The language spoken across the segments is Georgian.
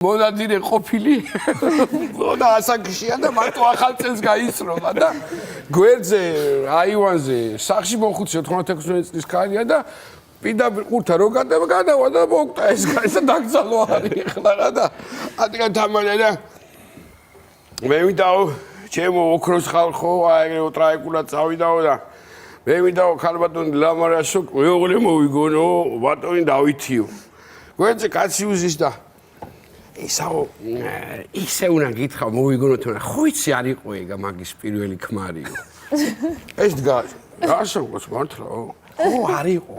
მონადირე ყოფილი და ასაკშია და მარტო ახალ წელს გაისროლა და გვერდზე აივანზე სახში მოხუცე 96 წლის ქალია და პირდაპირ ყურთა რო გადავა და მოკტა ეს კაცი და დაგძალო არის ახლა რა და ადრიან თამანა და მე ვიდაო ჩემო ოქროს ხალხო აიგრე ტრაიკულად წავიდაო და მე ვიდაო ქალბატონი ლამარასო მეუღლე მოვიგონო ბატონი დავითიო გვერდზე კაცი უზის და ისაო ისე უნდა გითხრა მოვიგონოთ რა ხო იცი არ იყო ეგა მაგის პირველი ქმარიო ეს დგას რასაუბროს მართლა ხო არ იყო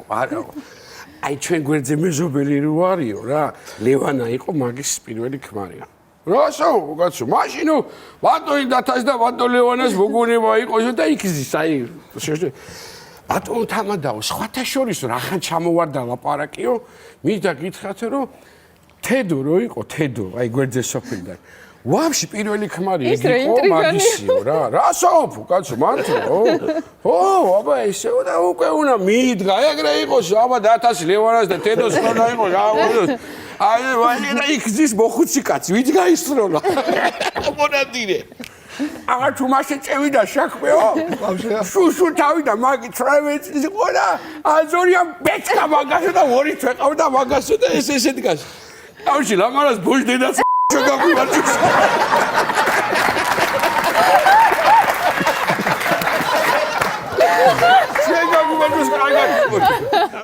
აი ჩვენ გვერდზე მეზობელი რო არისო რა ლევანა იყო მაგის პირველი ქმარია რასაუბრო კაცო მაშინო ბატონი დათას და ბატონ ლევანას მოგონება იყოს და იქზის აი ბატონ თამადაო სხვათა შორის რახან ჩამოვარდა ლაპარაკიო მინდა გითხრათ რომ თედო რო იყო თედო აი გვერდზე სოფლიდან ვაფშე პირველი ქმარი იყო მაგისიო რა რასაუბრო კაცო მართლა ო აბა ისე და უკვე უნდა მიიდგა ეგრე იყოს აბა დათას ლევანას და თედოს უნდა იყოს რა აი ვაჟი იქზის მოხუცი კაცი ვიც გაისროლა მონადირე აღარ თუ მასე წევიდა საქმეო შუშუ თავიდა მაგი 18 წლის იყო და აზორია ბეჭდა მაგასო და ორი თვეყავდა მაგასო და ესე დგას თავში ლამარას ბოჟდედაც შეგაგვიმარჯოს შეგაგვიმარჯოს კარგად